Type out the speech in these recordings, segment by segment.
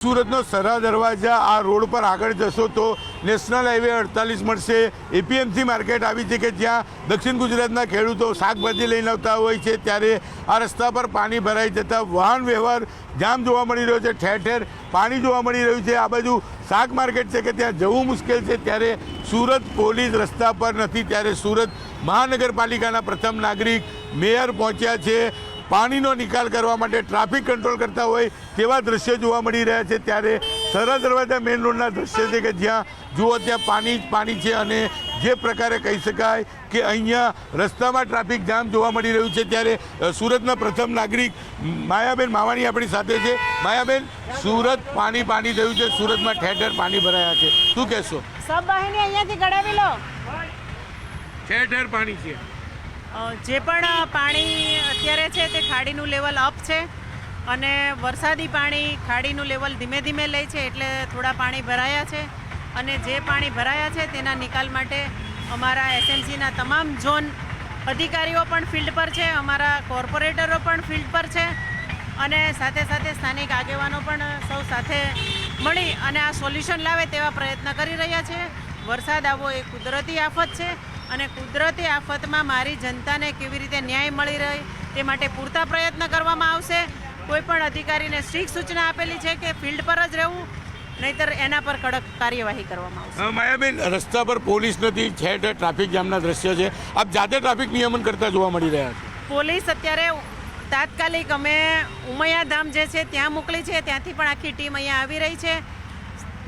સુરતનો સરા દરવાજા આ રોડ પર આગળ જશો તો નેશનલ હાઈવે 48 મળશે। એપીએમસી માર્કેટ આવી છે કે જ્યાં દક્ષિણ ગુજરાતના ખેડૂતો શાકભાજી લઈને આવતા હોય છે, ત્યારે આ રસ્તા પર પાણી ભરાઈ જતા વાહન વ્યવહાર જામ જોવા મળી રહ્યો છે। ઠેર ઠેર પાણી જોવા મળી રહ્યું છે। આ બાજુ શાક માર્કેટ છે કે ત્યાં જવું મુશ્કેલ છે, ત્યારે સુરત પોલીસ રસ્તા પર નથી, ત્યારે સુરત મહાનગરપાલિકાના પ્રથમ નાગરિક મેયર પહોંચ્યા છે। પાણીનો નિકાલ કરવા માટે ટ્રાફિક કંટ્રોલ કરતા હોય તેવા દ્રશ્યો જોવા મળી રહ્યા છે। ત્યારે સરા દરવાજા મેઇન રોડના દ્રશ્ય છે કે જ્યાં જુઓ ત્યાં પાણી જ પાણી છે, અને જે પ્રકારે કહી શકાય કે અહીંયા રસ્તામાં ટ્રાફિક જામ જોવા મળી રહ્યું છે। ત્યારે સુરતના પ્રથમ નાગરિક માયાબેન માવાણી આપણી સાથે છે। માયાબેન, સુરત પાણી પાણી થયું છે, સુરતમાં ઠેર ઠેર પાણી ભરાયા છે, શું કહેશો? સબ વાહિની અહીંયાથી કઢાવી લો। ઠેર ઠેર પાણી છે। જે પણ પાણી અત્યારે છે તે ખાડીનું લેવલ અપ છે, અને વરસાદી પાણી ખાડીનું લેવલ ધીમે ધીમે લે છે, એટલે થોડા પાણી ભરાયા છે। અને જે પાણી ભરાયા છે તેના નિકાલ માટે અમારા એસએમસીના તમામ ઝોન અધિકારીઓ પણ ફિલ્ડ પર છે, અમારા કોર્પોરેટરો પણ ફિલ્ડ પર છે, અને સાથે સાથે સ્થાનિક આગેવાનો પણ સૌ સાથે મળી અને આ સોલ્યુશન લાવે તેવા પ્રયત્ન કરી રહ્યા છે। વરસાદ આવવો એ કુદરતી આફત છે, અને કુદરતી આફતમાં મારી જનતાને કેવી રીતે ન્યાય મળી રહે તે માટે પૂરતા પ્રયત્ન કરવામાં આવશે। કોઈ પણ અધિકારીને સ્ટ્રિક્ટ સૂચના આપેલી છે કે ફિલ્ડ પર જ રહેવું, નહીંતર એના પર કડક કાર્યવાહી કરવામાં આવશે। માયાબેન, રસ્તા પર પોલીસ નથી, ઠેર ઠેર ટ્રાફિક જામના દ્રશ્ય છે, આપ જાતે ટ્રાફિક નિયમન કરતા જોવા મળી રહ્યા છે? પોલીસ અત્યારે તાત્કાલિક અમે ઉમૈયા ધામ જે છે ત્યાં મોકલી છે, ત્યાંથી પણ આખી ટીમ અહીંયા આવી રહી છે।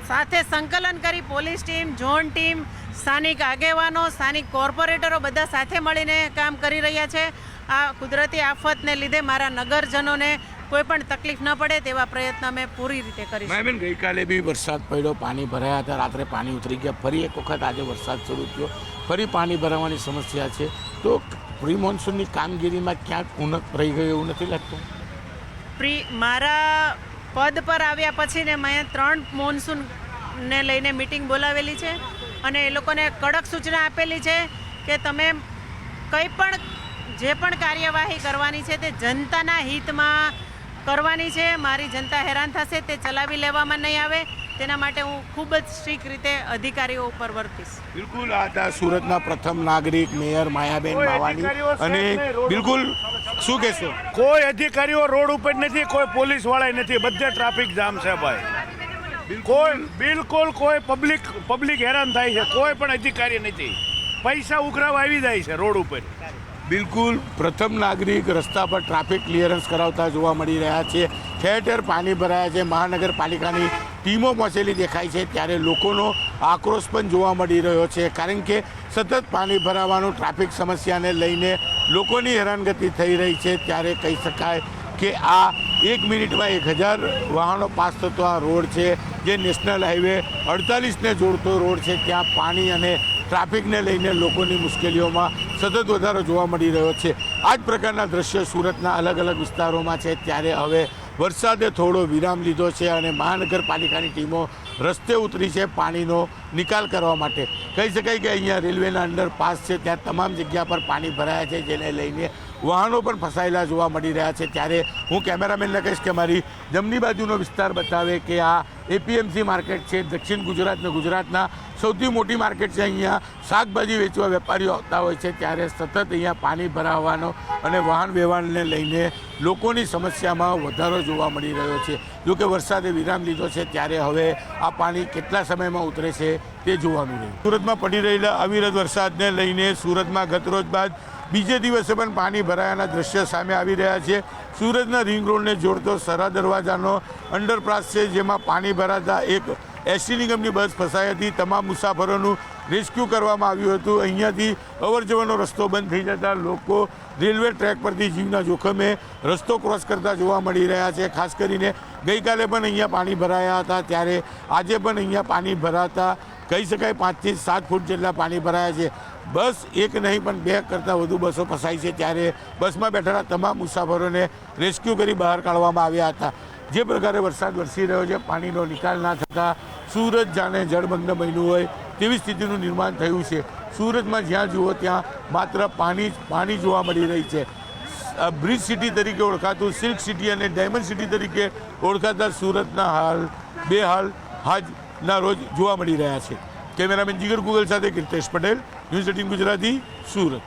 સાથે સંકલન કરી પોલીસ ટીમ, ઝોન ટીમ, સ્થાનિક આગેવાનો, સ્થાનિક કોર્પોરેટરો બધા સાથે મળીને કામ કરી રહ્યા છે। આ કુદરતી આફતને લીધે મારા નગરજનોને કોઈ પણ તકલીફ ન પડે તેવા પ્રયત્ન અમે પૂરી રીતે કરીશું। બેન, ગઈકાલે બી વરસાદ પડ્યો, પાણી ભરાયા હતા, રાત્રે પાણી ઉતરી ગયા, ફરી એક વખત આજે વરસાદ શરૂ થયો, ફરી પાણી ભરાવાની સમસ્યા છે, તો પ્રી મોન્સૂનની કામગીરીમાં ક્યાંક ઉણપ રહી ગઈ એવું નથી લાગતું? મારા પદ પર આવ્યા પછી ને મેં 3 મોન્સૂનને લઈને મિટિંગ બોલાવેલી છે, અને એ લોકોને કડક સૂચના આપેલી છે કે તમે કંઈ પણ જે પણ કાર્યવાહી કરવાની છે તે જનતાના હિતમાં કરવાની છે। મારી જનતા હેરાન થશે તે ચલાવી લેવામાં નહીં આવે, તેના માટે હું ખૂબ જ સ્ટ્રિક્ટ રીતે અધિકારીઓ ઉપર વર્તીશ। બિલકુલ, આ હતા સુરતના પ્રથમ નાગરિક મેયર માયાબેન માવાણી, અને બિલકુલ શું કહેશો? કોઈ અધિકારીઓ રોડ ઉપર નથી, કોઈ પોલીસ વાળા નથી, બધે ટ્રાફિક જામ છે ભાઈ। કોઈ બિલકુલ કોઈ પબ્લિક હેરાન થાય છે, કોઈ પણ અધિકારી નથી, પૈસા ઉઘરાવા આવી જાય છે રોડ ઉપર। બિલકુલ, પ્રથમ નાગરિક રસ્તા પર ટ્રાફિક ક્લિયરન્સ કરાવતા જોવા મળી રહ્યા છે। ઠેર ઠેર પાણી ભરાયા છે, મહાનગરપાલિકાની ટીમો પહોંચેલી દેખાય છે, ત્યારે લોકોનો આક્રોશ પણ જોવા મળી રહ્યો છે, કારણ કે સતત પાણી ભરાવાનું ટ્રાફિક સમસ્યાને લઈને લોકોની હેરાનગતિ થઈ રહી છે। ત્યારે કહી શકાય કે આ 1 મિનિટમાં 1000 વાહનો પાસ થતો આ રોડ છે, જે નેશનલ હાઈવે 48ને જોડતો રોડ છે, ત્યાં પાણી અને ટ્રાફિકને લઈને લોકોની મુશ્કેલીઓમાં સતત વધારો જોવા મળી રહ્યો છે। આ જ પ્રકારના દ્રશ્યો સુરતના અલગ અલગ વિસ્તારોમાં છે। ત્યારે હવે વરસાદે થોડો વિરામ લીધો છે, અને મહાનગરપાલિકાની ટીમો રસ્તે ઉતરી છે પાણીનો નિકાલ કરવા માટે। કહી શકાય કે અહીંયા રેલવેના અંડરપાસ છે, ત્યાં તમામ જગ્યા પર પાણી ભરાયા છે, જેને લઈને વાહનો પણ ફસાયેલા જોવા મળી રહ્યા છે। ત્યારે હું કેમેરામેનને કહીશ કે મારી જમણી બાજુનો વિસ્તાર બતાવે કે આ એપીએમસી માર્કેટ છે, દક્ષિણ ગુજરાત ને ગુજરાતના સૌથી મોટી માર્કેટ છે। અહીંયા શાકભાજી વેચવા વેપારીઓ આવતા હોય છે, ત્યારે સતત અહીંયા પાણી ભરાવાનો અને વાહન વ્યવહારને લઈને લોકોની સમસ્યામાં વધારો જોવા મળી રહ્યો છે। જોકે વરસાદે વિરામ લીધો છે, ત્યારે હવે આ પાણી કેટલા સમયમાં ઉતરે છે તે જોવાનું રહ્યું। સુરતમાં પડી રહેલા અવિરત વરસાદને લઈને સુરતમાં ગતરોજ બાદ બીજે દિવસે પણ પાણી ભરાયાના દ્રશ્ય સામે આવી રહ્યા છે। સુરતના રિંગ રોડને જોડતો સરા દરવાજાનો અંડરપાસ છે, જેમાં પાણી ભરાતા એક એસટી નિગમની બસ ફસાઈ હતી, તમામ મુસાફરોનું રેસ્ક્યુ કરવામાં આવ્યું હતું। અહીંયાથી અવર જવરનો રસ્તો બંધ થઈ જતા લોકો રેલવે ટ્રેક પરથી જીવના જોખમે રસ્તો ક્રોસ કરતા જોવા મળી રહ્યા છે। ખાસ કરીને ગઈકાલે પણ અહીંયા પાણી ભરાયા હતા, ત્યારે આજે પણ અહીંયા પાણી ભરાતા કહી શકાય 5 થી 7 ફૂટ જેટલા પાણી ભરાયા છે। બસ એક નહીં પણ 2 કરતાં વધુ બસો ફસાઈ છે, ત્યારે બસમાં બેઠેલા તમામ મુસાફરોને રેસ્ક્યુ કરી બહાર કાઢવામાં આવ્યા હતા। જે પ્રકારે વરસાદ વરસી રહ્યો છે, પાણીનો નિકાલ ના થતાં સુરત જાણે જળમગ્ન બન્યું હોય તેવી સ્થિતિનું નિર્માણ થયું છે। સુરતમાં જ્યાં જુઓ ત્યાં માત્ર પાણી જ પાણી જોવા મળી રહી છે। બ્રિજ સિટી તરીકે ઓળખાતું સિલ્ક સિટી અને ડાયમંડ સિટી તરીકે ઓળખાતા સુરતના હાલ આજના રોજ જોવા મળી રહ્યા છે. કેમેરામેન જીગર ગુગલ સાથે કીર્તેશ પટેલ, ન્યૂઝ 18 ગુજરાતી, સુરત.